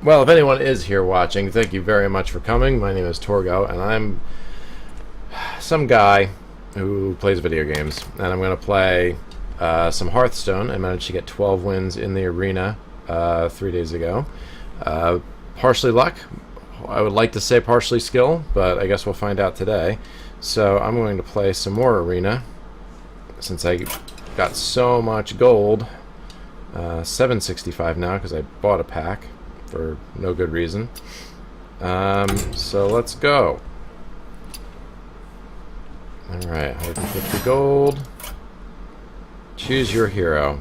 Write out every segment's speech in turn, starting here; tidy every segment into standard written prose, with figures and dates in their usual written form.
Well, if anyone is here watching, thank you very much for coming. My name is Torgo, and I'm some guy who plays video games. And I'm going to play some Hearthstone. I managed to get 12 wins in the arena 3 days ago. Partially luck. I would like to say partially skill, but I guess we'll find out today. So I'm going to play some more arena, since I got so much gold. 765 now, because I bought a pack for no good reason. So let's go. Alright, 150 gold. Choose your hero.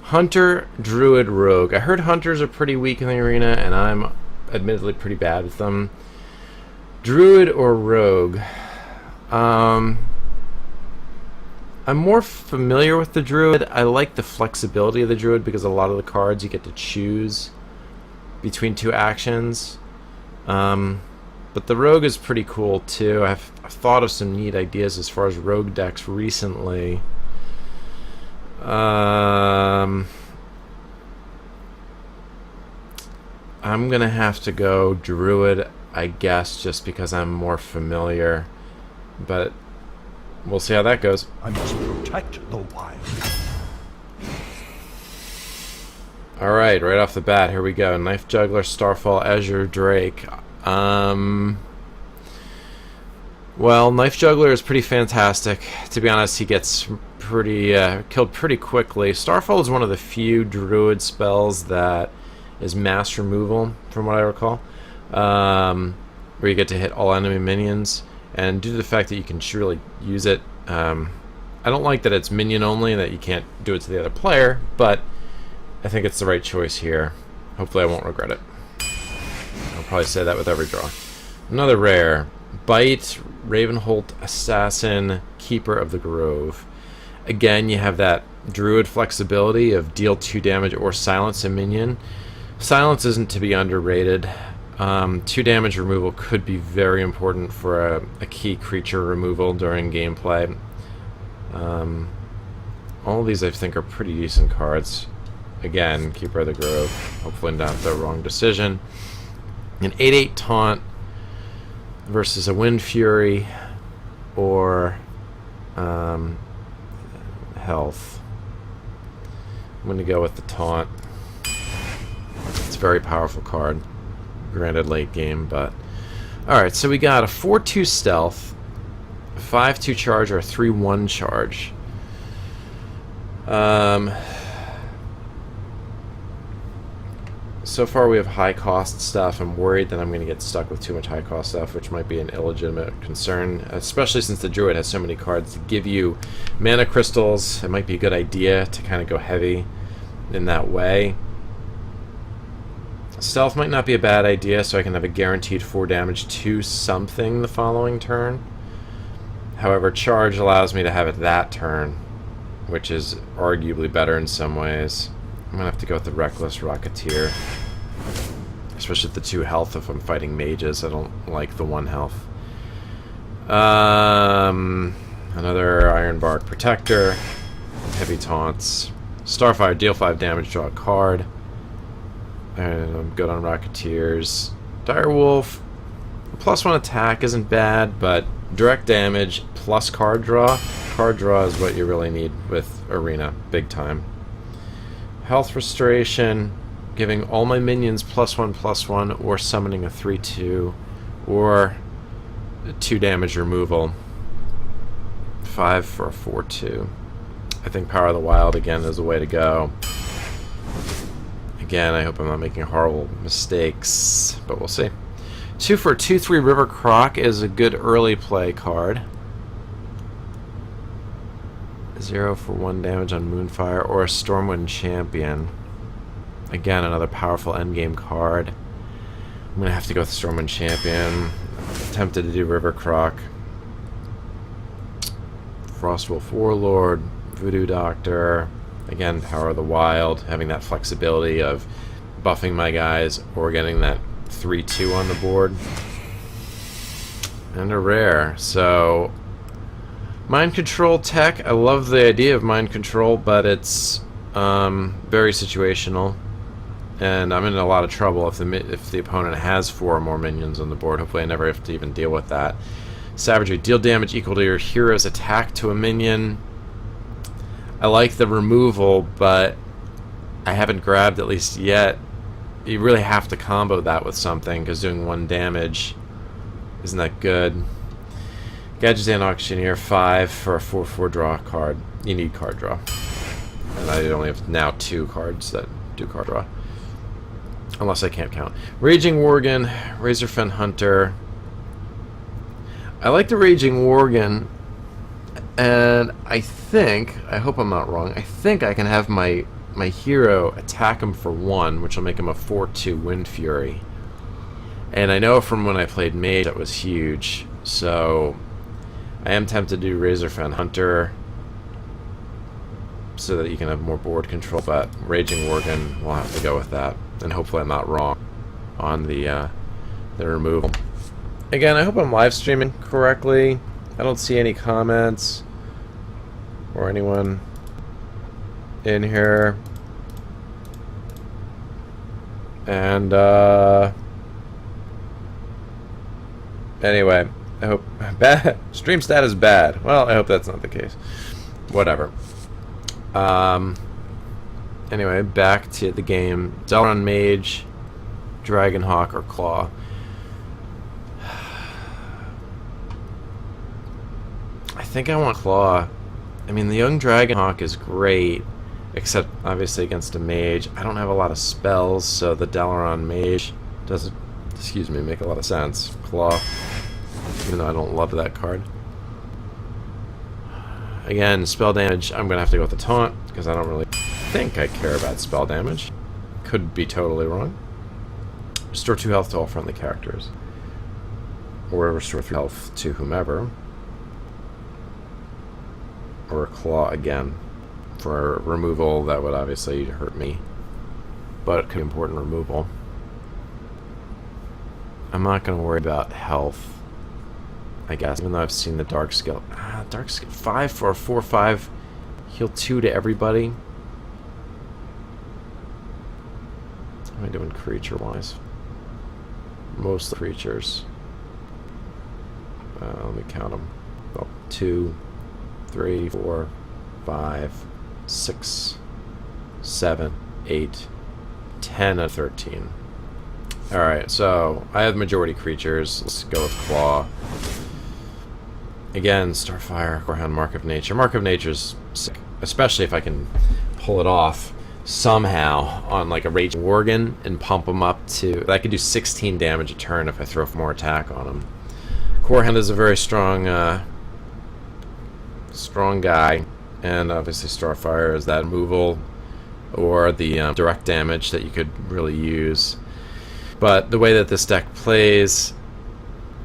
Hunter, Druid, Rogue. I heard Hunters are pretty weak in the arena, and I'm admittedly pretty bad with them. Druid or Rogue? I'm more familiar with the Druid. I like the flexibility of the Druid because a lot of the cards you get to choose between two actions. But the Rogue is pretty cool too. I've thought of some neat ideas as far as Rogue decks recently. I'm gonna have to go Druid, I guess, just because I'm more familiar. But we'll see how that goes. I must protect the wild. Alright, right off the bat, here we go. Knife Juggler, Starfall, Azure Drake. Well, Knife Juggler is pretty fantastic. To be honest, he gets pretty killed pretty quickly. Starfall is one of the few Druid spells that is mass removal, from what I recall. Where you get to hit all enemy minions. And due to the fact that you can really use it, I don't like that it's minion only and that you can't do it to the other player, but I think it's the right choice here. Hopefully I won't regret it. I'll probably say that with every draw. Another rare. Bite, Ravenholt, Assassin, Keeper of the Grove. Again, you have that Druid flexibility of deal 2 damage or silence a minion. Silence isn't to be underrated. 2 damage removal could be very important for a key creature removal during gameplay. All of these I think are pretty decent cards. Again, Keeper of the Grove. Hopefully not the wrong decision. An 8/8 Taunt versus a Wind Fury or Health. I'm going to go with the Taunt. It's a very powerful card. Granted late game, but alright, so we got a 4/2 stealth, a 5/2 charge, or a 3/1 charge. So far we have high cost stuff. I'm worried that I'm going to get stuck with too much high cost stuff, which might be an illegitimate concern, especially since the Druid has so many cards to give you mana crystals. It might be a good idea to kind of go heavy in that way. Stealth might not be a bad idea, so I can have a guaranteed 4 damage to something the following turn. However, Charge allows me to have it that turn, which is arguably better in some ways. I'm going to have to go with the Reckless Rocketeer, especially with the 2 health if I'm fighting mages. I don't like the 1 health. Another Ironbark Protector, Heavy Taunts, Starfire, deal 5 damage, draw a card. And I'm good on Rocketeers. Direwolf, +1 attack isn't bad, but direct damage plus card draw. Card draw is what you really need with Arena, big time. Health Restoration, giving all my minions +1/+1, or summoning a 3/2, or 2 damage removal. 5 for a 4/2. I think Power of the Wild again is the way to go. Again, I hope I'm not making horrible mistakes, but we'll see. 2 for a 2/3 River Croc is a good early play card. 0 for 1 damage on Moonfire, or a Stormwind Champion. Again, another powerful endgame card. I'm going to have to go with Stormwind Champion. Tempted to do River Croc. Frostwolf Warlord, Voodoo Doctor. Again, Power of the Wild, having that flexibility of buffing my guys or getting that 3/2 on the board. And a rare. So, Mind Control tech. I love the idea of Mind Control, but it's very situational. And I'm in a lot of trouble if the opponent has 4 or more minions on the board. Hopefully I never have to even deal with that. Savagery. Deal damage equal to your hero's attack to a minion. I like the removal, but I haven't grabbed at least yet. You really have to combo that with something, because doing 1 damage isn't that good. Gadgetzan Auctioneer, 5 for a 4/4 draw card. You need card draw. And I only have now 2 cards that do card draw. Unless I can't count. Raging Worgen, Razorfen Hunter. I like the Raging Worgen, and I hope I'm not wrong, I think I can have my hero attack him for 1, which will make him a 4/2 Wind Fury. And I know from when I played Mage that was huge, so I am tempted to do Razorfen Hunter so that you can have more board control, but Raging Worgen will have to go with that. And hopefully I'm not wrong on the removal. Again, I hope I'm live streaming correctly. I don't see any comments or anyone in here. And anyway, I hope bad stream stat is bad. Well, I hope that's not the case. Whatever. Anyway, back to the game. Dalaran Mage, Dragonhawk, or Claw. I think I want Claw. I mean, the young Dragonhawk is great, except obviously against a Mage. I don't have a lot of spells, so the Dalaran Mage doesn't, excuse me, make a lot of sense. Claw, even though I don't love that card. Again, spell damage, I'm going to have to go with the Taunt, because I don't really think I care about spell damage. Could be totally wrong. Restore 2 health to all friendly characters. Or restore 3 health to whomever. Or a Claw again. For removal, that would obviously hurt me. But it could be important removal. I'm not going to worry about health, I guess, even though I've seen the Dark Skill. Dark Skill 5 for a 4/5. Heal 2 to everybody. What am I doing creature-wise? Most of the creatures. Let me count them. Oh, 2, 3, 4, 5, 6, 7, 8, 10 of 13. Alright, so I have majority creatures. Let's go with Claw. Again, Starfire, Gorehound, Mark of Nature. Mark of Nature's sick, especially if I can pull it off somehow on like a Raging Worgen and pump him up to... I could do 16 damage a turn if I throw more attack on him. Gorehound is a very strong strong guy, and obviously Starfire is that removal or the direct damage that you could really use. But the way that this deck plays,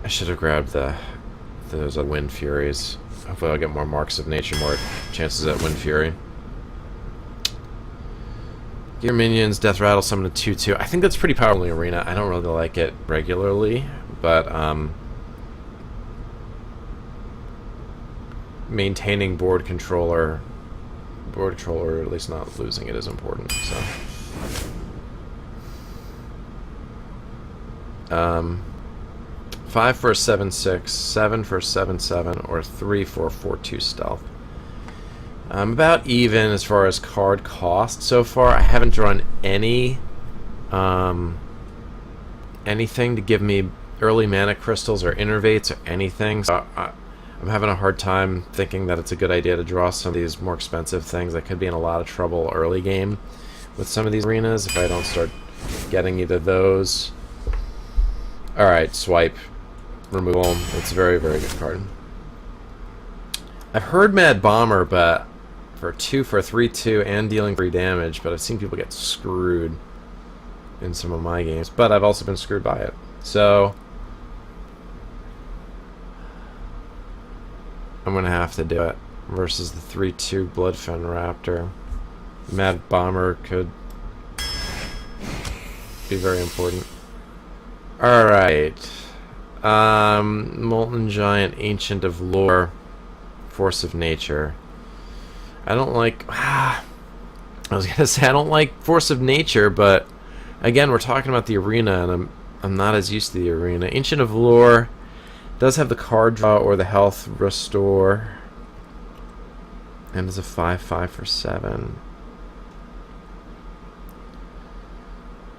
I should have grabbed those Wind Furies. Hopefully I'll get more Marks of Nature, more chances at Wind Fury. Gear Minions, Death Rattle, summon a 2/2. I think that's pretty powerful in the arena. I don't really like it regularly, but maintaining board controller, or at least not losing it, is important. So 5 for a 7/6, 7 for a 7/7, or 3 for a 4/2 stealth. I'm about even as far as card cost so far. I haven't drawn any anything to give me early mana crystals or innervates or anything. So I'm having a hard time thinking that it's a good idea to draw some of these more expensive things. I could be in a lot of trouble early game with some of these arenas if I don't start getting either those. Alright, Swipe. Removal. It's a very, very good card. I've heard Mad Bomber, but for 2 for a 3/2 and dealing 3 damage, but I've seen people get screwed in some of my games, but I've also been screwed by it. So I'm gonna have to do it versus the 3/2 Bloodfen Raptor. Mad Bomber could be very important. Alright. Molten Giant, Ancient of Lore, Force of Nature. I don't like... I was gonna say I don't like Force of Nature, but Again, we're talking about the arena, and I'm not as used to the arena. Ancient of Lore does have the card draw or the health restore, and is a 5/5 for 7.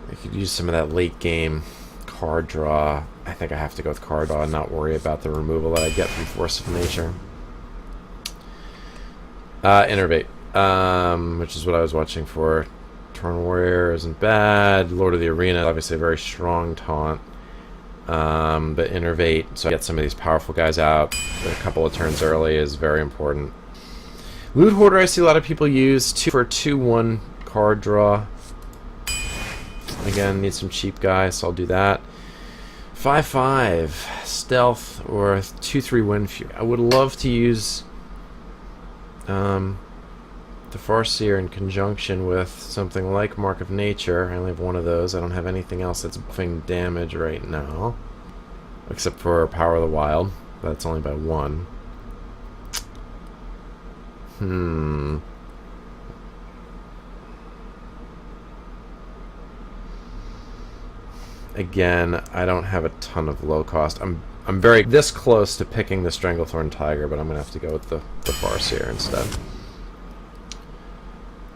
I could use some of that late game card draw. I think I have to go with card draw and not worry about the removal that I get from Force of Nature. Innervate, which is what I was watching for. Torn Warrior isn't bad. Lord of the Arena, obviously a very strong taunt. But Innervate, so I get some of these powerful guys out a couple of turns early is very important. Loot Hoarder I see a lot of people use for a 2/1 card draw. Again, need some cheap guys, so I'll do that. 5/5 Stealth or 2/3 Wind Fury. I would love to use the Farseer in conjunction with something like Mark of Nature. I only have one of those. I don't have anything else that's buffing damage right now, except for Power of the Wild. That's only by 1. Again, I don't have a ton of low cost. I'm very this close to picking the Stranglethorn Tiger, but I'm gonna have to go with the Farseer instead.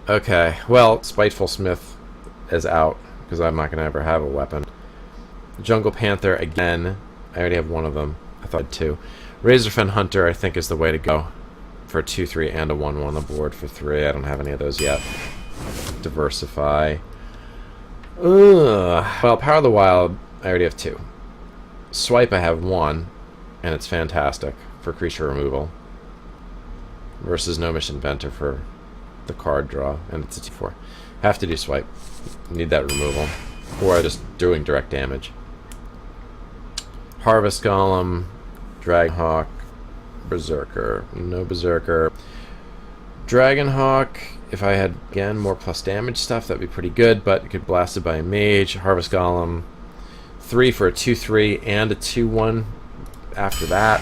Okay, well, Spiteful Smith is out because I'm not gonna ever have a weapon. Jungle Panther again. I already have one of them. I thought 2. Razorfen Hunter I think is the way to go for a 2/3 and a 1/1 on the board for 3. I don't have any of those yet. Diversify. Well, Power of the Wild, I already have 2. Swipe, I have 1, and it's fantastic for creature removal. Versus Gnomish Inventor for the card draw, and it's a 2/4. Have to do Swipe. Need that removal. Or just doing direct damage. Harvest Golem, Dragonhawk, Berserker. No Berserker. Dragonhawk, if I had, again, more plus damage stuff, that'd be pretty good, but it could blast it by a mage. Harvest Golem, 3 for a 2/3 and a 2/1 after that.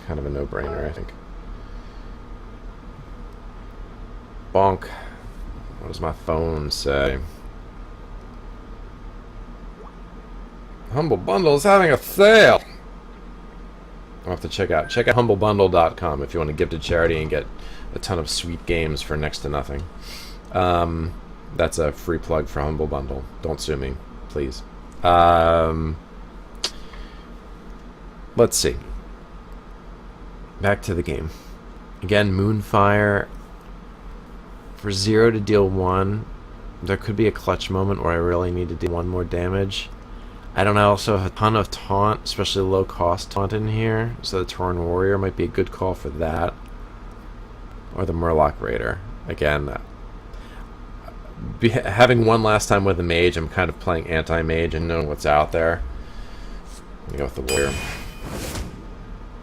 Kind of a no-brainer, I think. Bonk. What does my phone say? Humble Bundle is having a sale! I'll have to check out humblebundle.com if you want to give to charity and get a ton of sweet games for next to nothing. That's a free plug for Humble Bundle. Don't sue me, please. Let's see. Back to the game. Again, Moonfire. For 0 to deal 1, there could be a clutch moment where I really need to deal 1 more damage. I don't also have a ton of taunt, especially low cost taunt in here, so the Torn Warrior might be a good call for that. Or the Murloc Raider. Again, having one last time with the Mage, I'm kind of playing anti-Mage and knowing what's out there. I'm going to go with the Warrior.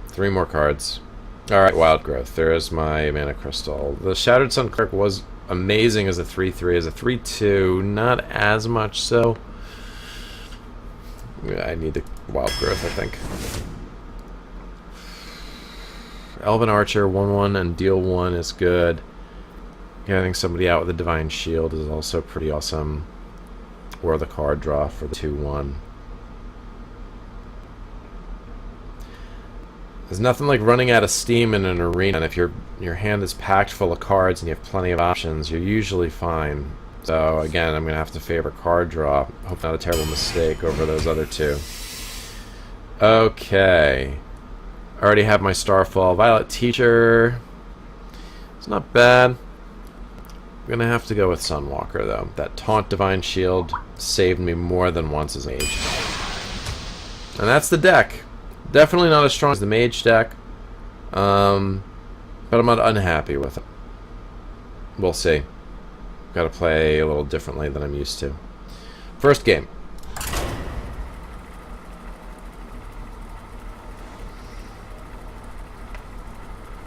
3 more cards. Alright, Wild Growth. There's my Mana Crystal. The Shattered Sun Clerk was amazing as a 3/3. As a 3/2, not as much so. I need the Wild Growth, I think. Elven Archer, 1/1 and deal 1 is good. Getting somebody out with a Divine Shield is also pretty awesome. Or the card draw for the 2/1. There's nothing like running out of steam in an arena, and if your hand is packed full of cards and you have plenty of options, you're usually fine. So again, I'm going to have to favor card draw. Hope not a terrible mistake over those other 2. Okay. I already have my Starfall. Violet Teacher. It's not bad. I'm going to have to go with Sunwalker, though. That Taunt Divine Shield saved me more than once as Mage. And that's the deck. Definitely not as strong as the Mage deck. But I'm not unhappy with it. We'll see. Got to play a little differently than I'm used to. First game.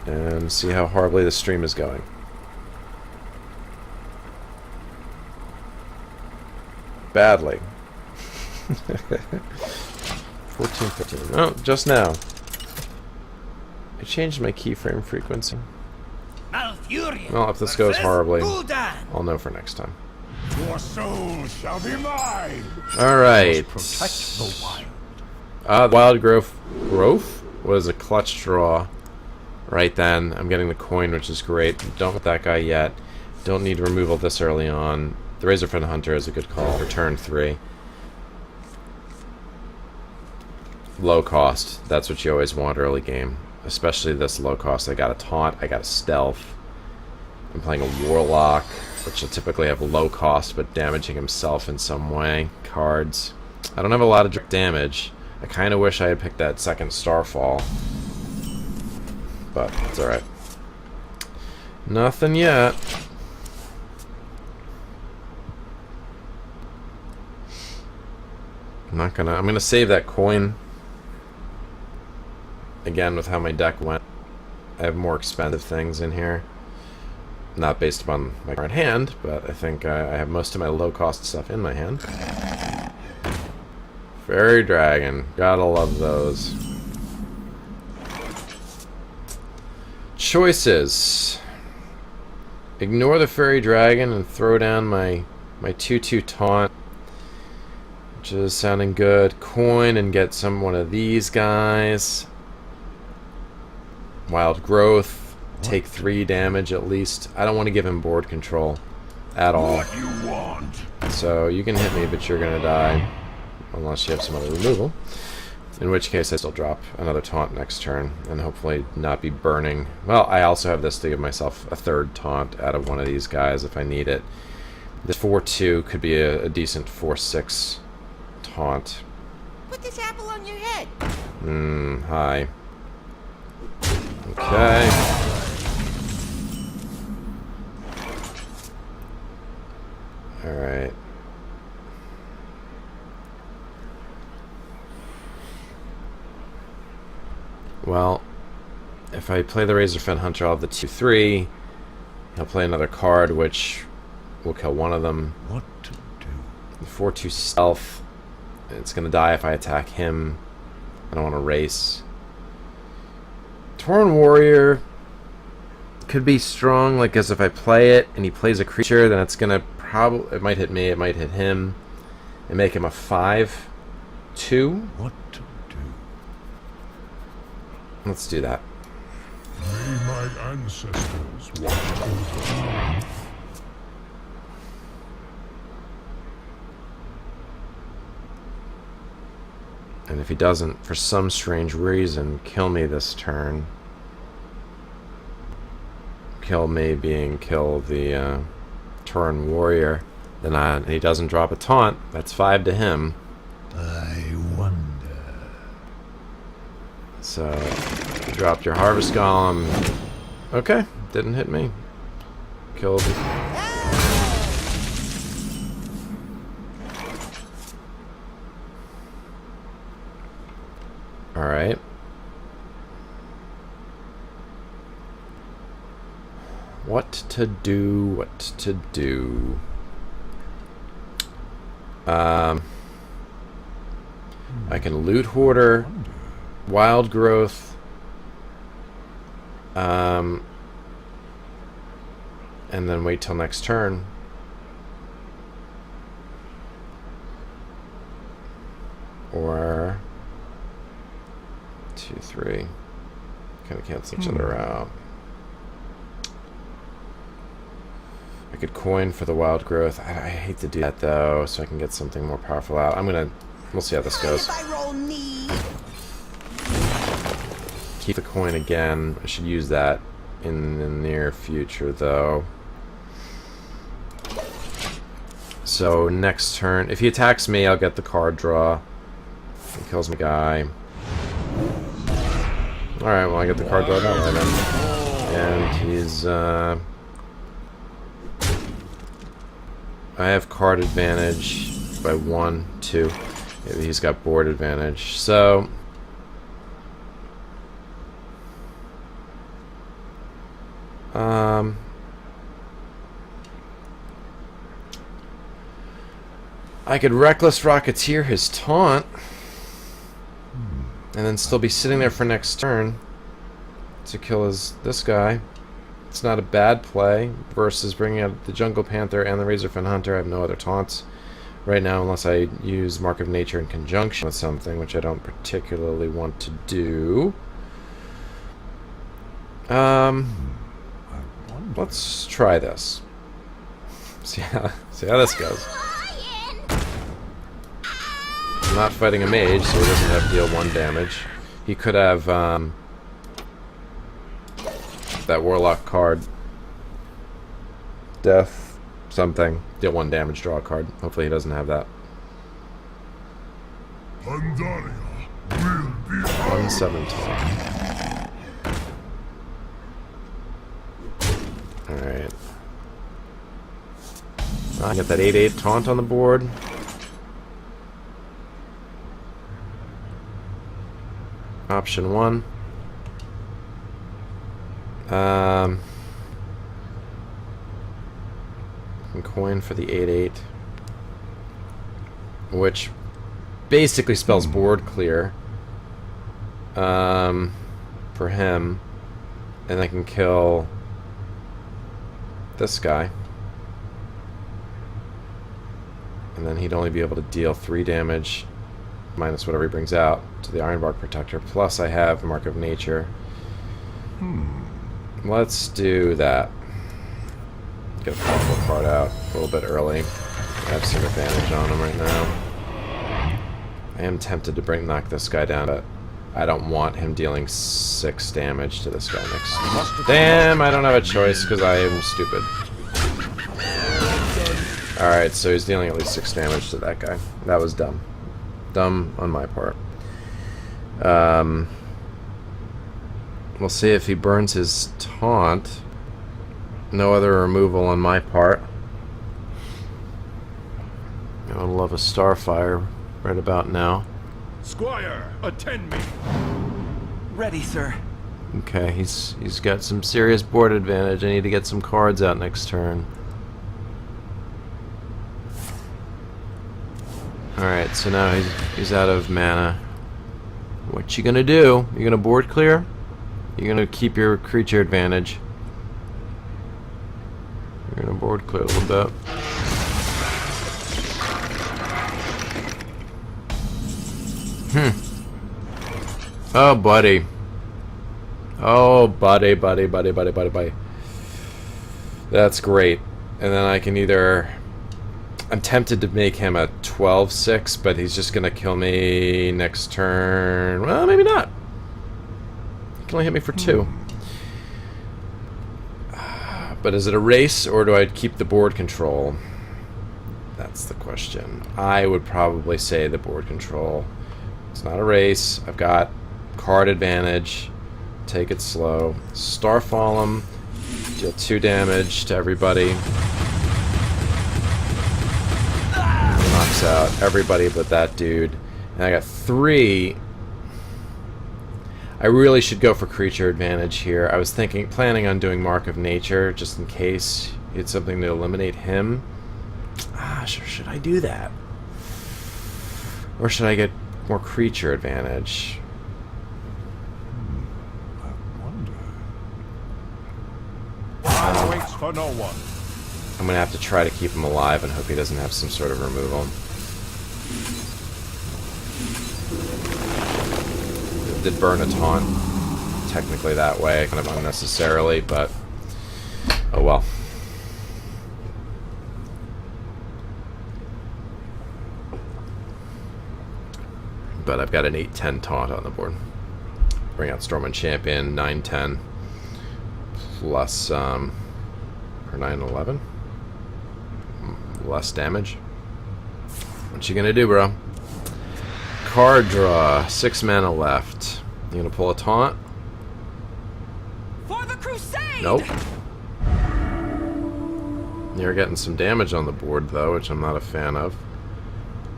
And see how horribly the stream is going. Badly. 14, 15. Oh, just now. I changed my keyframe frequency. Well, if this goes horribly, I'll know for next time. Your soul shall be mine. Alright. Protect the wild. Wild growth. Growth was a clutch draw. Right then. I'm getting the coin, which is great. Don't with that guy yet. Don't need removal this early on. The Razorfen Hunter is a good call for turn 3. Low cost. That's what you always want early game. Especially this low cost. I got a taunt. I got a stealth. I'm playing a Warlock, which will typically have low cost, but damaging himself in some way. Cards. I don't have a lot of direct damage. I kind of wish I had picked that second Starfall. But it's alright. Nothing yet. I'm gonna save that coin. Again, with how my deck went, I have more expensive things in here. Not based upon my current hand, but I think I have most of my low-cost stuff in my hand. Fairy Dragon. Gotta love those. Choices. Ignore the Fairy Dragon and throw down my 2/2 taunt, which is sounding good. Coin and get one of these guys. Wild Growth. Take 3 damage at least. I don't want to give him board control at all. What you want? So you can hit me, but you're gonna die. Unless you have some other removal. In which case I still drop another taunt next turn and hopefully not be burning. Well, I also have this to give myself a 3rd taunt out of one of these guys if I need it. The 4/2 could be a decent 4/6 taunt. Put this apple on your head. Hi. Okay. Alright. Well, if I play the Razorfen Hunter, I'll have the 2/3. He'll play another card, which will kill one of them. What to do? The 4/2 stealth. It's going to die if I attack him. I don't want to race. Tauren Warrior could be strong, like as if I play it and he plays a creature, then it's going to probably... It might hit me, it might hit him. And make him a 5/2. What to do? Let's do that. May my ancestors watch over me. And if he doesn't, for some strange reason, kill me this turn... Kill me being kill the Tauren Warrior, then he doesn't drop a taunt. That's 5 to him. I wonder. So, you dropped your Harvest Golem. Okay, didn't hit me. Killed. Alright. What to do, what to do. I can Loot Hoarder, Wild Growth, and then wait till next turn. Or 2, 3. Kind of cancel each other out. I could coin for the Wild Growth. I hate to do that though, so I can get something more powerful out. We'll see how this goes. If I roll knee. Keep the coin again. I should use that in the near future though. So next turn, if he attacks me, I'll get the card draw. He kills my guy. Alright, well I get the card draw that way then. And he's I have card advantage by 1, 2. Maybe he's got board advantage. So I could Reckless Rocketeer his taunt and then still be sitting there for next turn to kill this guy. It's not a bad play versus bringing out the Jungle Panther and the Razorfin Hunter. I have no other taunts right now unless I use Mark of Nature in conjunction with something, which I don't particularly want to do. Let's try this. See how this goes. I'm not fighting a mage, so he doesn't have to deal 1 damage. He could have that Warlock card. Death something. Deal 1 damage, draw a card. Hopefully he doesn't have that. Pandaria will be 117. Alright. I get that 8/8 taunt on the board. Option 1. Can coin for the 8/8, which basically spells board clear for him, and I can kill this guy, and then he'd only be able to deal 3 damage minus whatever he brings out to the Ironbark Protector, plus I have Mark of Nature. Let's do that. Get a powerful card out a little bit early. I have some advantage on him right now. I am tempted to knock this guy down, but I don't want him dealing 6 damage to this guy next. Damn, I don't have a choice because I am stupid. Alright, so he's dealing at least 6 damage to that guy. That was dumb. Dumb on my part. We'll see if he burns his taunt. No other removal on my part. I would love a Starfire right about now. Squire, attend me. Ready, sir. Okay, he's got some serious board advantage. I need to get some cards out next turn. Alright, so now he's out of mana. What you gonna do? You gonna board clear? You're gonna keep your creature advantage. You're gonna board clear a little bit. Oh, buddy. Oh, buddy. That's great. And then I can either... I'm tempted to make him a 12/6, but he's just gonna kill me next turn. Well, maybe not. He can only hit me for 2. But is it a race, or do I keep the board control? That's the question. I would probably say the board control. It's not a race. I've got card advantage. Take it slow. Starfall him. Deal 2 damage to everybody. Knocks out everybody but that dude. And I got 3. I really should go for creature advantage here. I was planning on doing Mark of Nature just in case it's something to eliminate him. Should I do that? Or should I get more creature advantage? I wonder. Waits for no one. I'm gonna have to try to keep him alive and hope he doesn't have some sort of removal. Did burn a taunt technically that way, kind of unnecessarily, but oh well. But I've got an 8/10 taunt on the board. Bring out Stormwind Champion, 9/10 plus or 9/11. Less damage. What you gonna do, bro? Card draw. 6 mana left. You gonna pull a taunt? For the crusade! Nope. You're getting some damage on the board, though, which I'm not a fan of.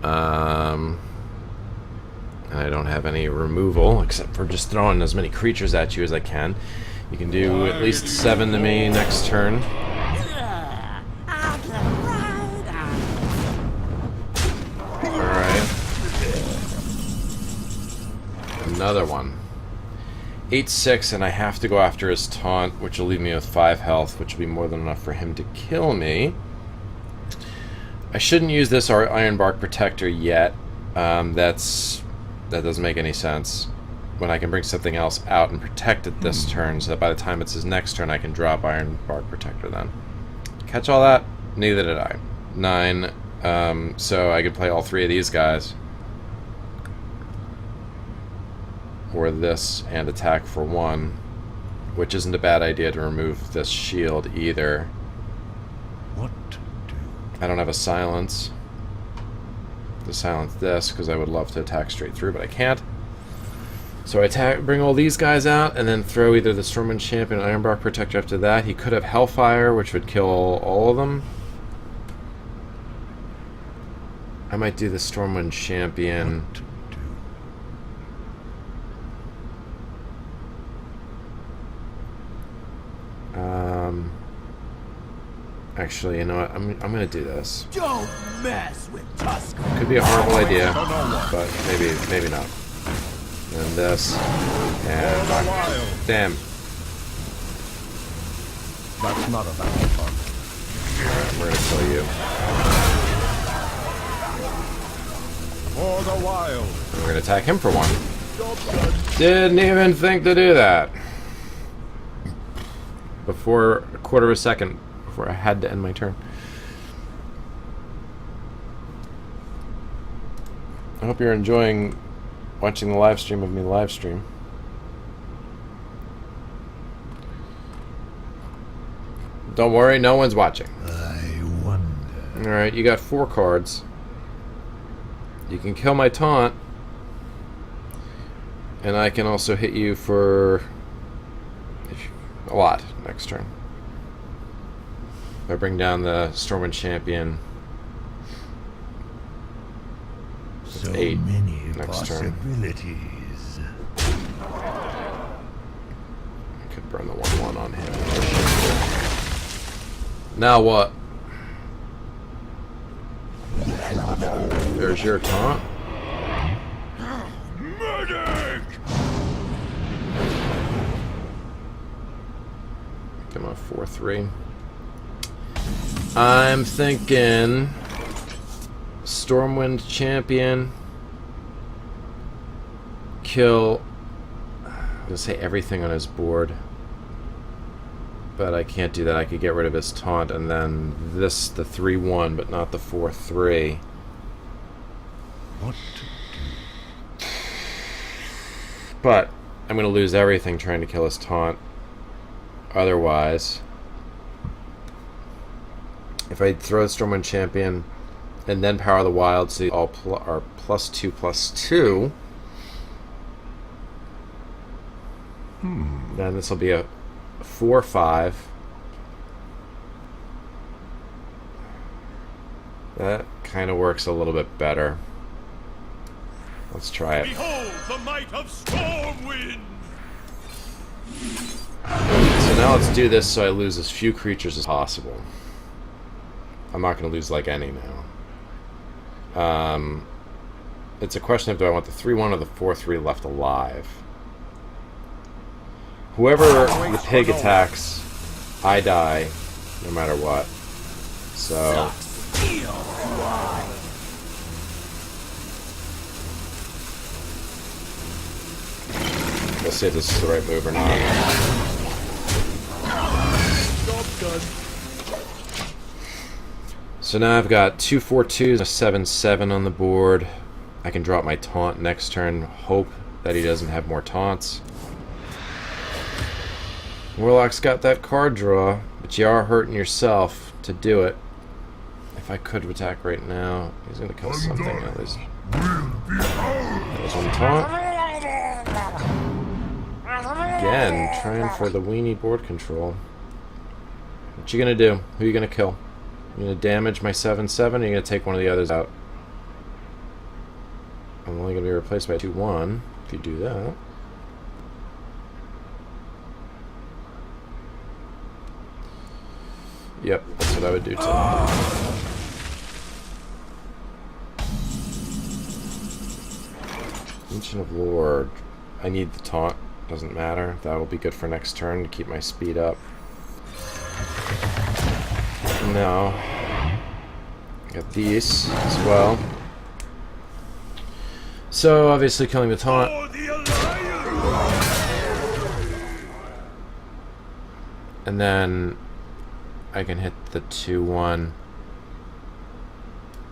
And I don't have any removal, except for just throwing as many creatures at you as I can. You can do at least 7 to me next turn. Alright. Another one. 8-6, and I have to go after his taunt, which will leave me with 5 health, which will be more than enough for him to kill me. I shouldn't use this Iron Bark Protector yet. That doesn't make any sense. When I can bring something else out and protect it this turn, so that by the time it's his next turn, I can drop Iron Bark Protector then. Catch all that? Neither did I. 9. So I could play all 3 of these guys. Or this and attack for 1, which isn't a bad idea to remove this shield either. What to do? I don't have a silence to silence this because I would love to attack straight through, but I can't. So I bring all these guys out and then throw either the Stormwind Champion or Ironbark Protector after that. He could have Hellfire, which would kill all of them. I might do the Stormwind Champion. What to do? Actually, you know what? I'm gonna do this. Don't mess with Tusk. Could be a horrible idea, For no one. but maybe not. And this, For and the wild. damn. That's not a bad fun. We're gonna kill you. For the wild. And we're gonna attack him for 1. Job done. Didn't even think to do that. Before a quarter of a second before I had to end my turn. I hope you're enjoying watching the live stream of me live stream. Don't worry, no one's watching. I wonder. Alright, you got 4 cards. You can kill my taunt. And I can also hit you for a lot next turn. If I bring down the Stormwind Champion. So 8 many next turn. possibilities. I could burn the 1/1 on him. Now what? There's your taunt. Medic! Come on, 4-3. I'm thinking Stormwind Champion. Kill. I'm gonna say everything on his board. But I can't do that. I could get rid of his taunt and then this, the 3-1, but not the 4-3. What to do? But I'm going to lose everything trying to kill his taunt. Otherwise, if I throw Stormwind Champion and then Power of the Wild, so all are +2/+2, then this will be a 4-5. That kind of works a little bit better. Let's try it. Behold the might of Stormwind! So now let's do this so I lose as few creatures as possible. I'm not going to lose like any now. It's a question of do I want the 3-1 or the 4-3 left alive. Whoever the pig attacks, I die no matter what. So we'll see if this is the right move or not. Job done. So now I've got 2 4-2s, a 7-7 on the board. I can drop my taunt next turn, hope that he doesn't have more taunts. Warlock's got that card draw, but you are hurting yourself to do it. If I could attack right now, he's gonna kill something at least. There's one taunt. Again, trying for the weenie board control. What you gonna do? Who you gonna kill? You gonna damage my 7-7, or you gonna take one of the others out? I'm only gonna be replaced by 2-1 if you do that. Yep, that's what I would do too. Ancient of Lord. I need the taunt. Doesn't matter. That will be good for next turn to keep my speed up. No. Got these as well. So obviously killing the taunt. For the Alliance! And then I can hit the 2/1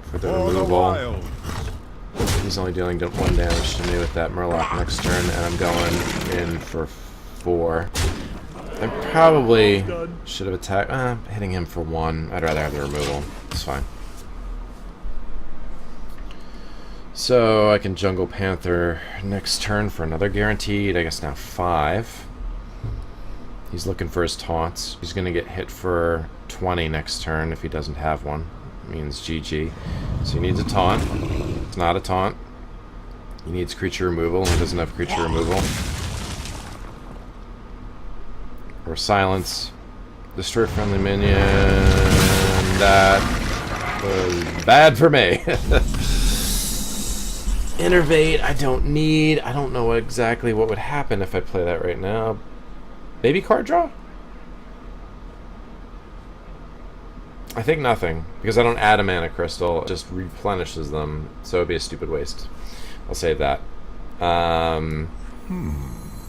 for the For the removal. Wild! He's only dealing 1 damage to me with that Murloc next turn, and I'm going in for 4. I probably should have attacked. Hitting him for 1. I'd rather have the removal. It's fine. So I can Jungle Panther next turn for another guaranteed. I guess now 5. He's looking for his taunts. He's going to get hit for 20 next turn if he doesn't have one. It means GG. So he needs a taunt. It's not a taunt. He needs creature removal. He doesn't have creature removal. Or silence. Destroy friendly minion. That was bad for me. Innervate, I don't need. I don't know exactly what would happen if I play that right now. Maybe card draw? I think nothing, because I don't add a mana crystal. It just replenishes them, so it'd be a stupid waste. I'll save that.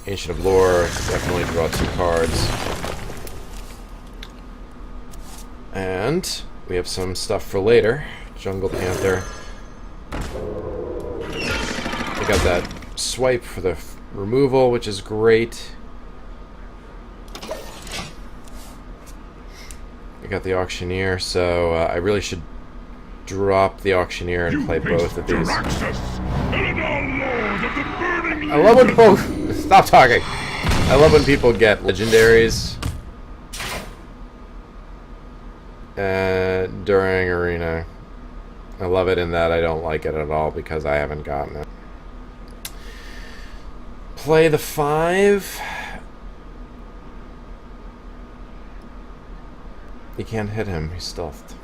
Ancient of Lore, definitely draw 2 cards. And we have some stuff for later. Jungle Panther. I got that swipe for the removal, which is great. I got the Auctioneer, so I really should drop the Auctioneer and play both of these. I love when people... Stop talking! I love when people get legendaries during Arena. I love it in that I don't like it at all because I haven't gotten it. Play the 5. You can't hit him, he's stealthed.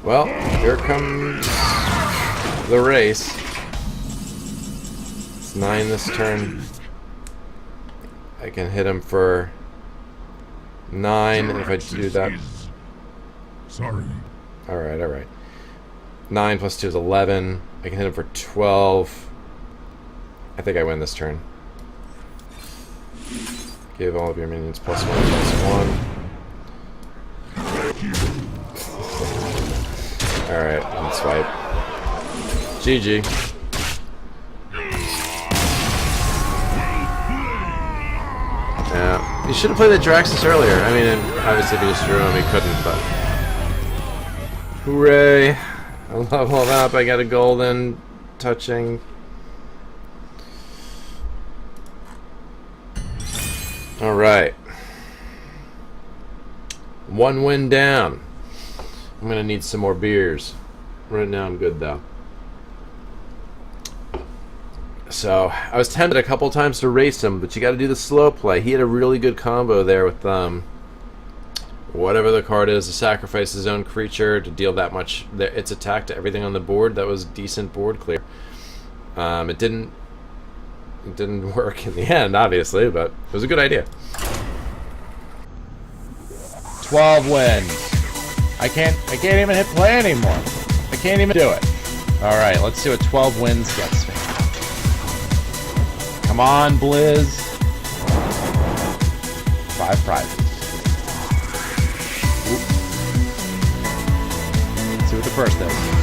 Well, here comes the race. It's 9 this turn. I can hit him for 9, and if I do that... Sorry. Alright, alright. 9 plus 2 is 11. I can hit him for 12. I think I win this turn. Give all of your minions +1/+1. Alright, and swipe. GG. Yeah, you should have played the Draxus earlier. I mean, obviously if he just drew him, he couldn't, but... Hooray! I level up, I got a golden touching. Alright. 1 win down. I'm gonna need some more beers. Right now I'm good though. So, I was tempted a couple times to race him, but you gotta do the slow play. He had a really good combo there with whatever the card is, to sacrifice his own creature to deal that much its attack to everything on the board. That was decent board clear. It didn't work in the end, obviously, but it was a good idea. 12 wins. I can't even hit play anymore. I can't even do it. All right, let's see what 12 wins gets me. Come on, Blizz. 5 prizes. Let's see what the first is.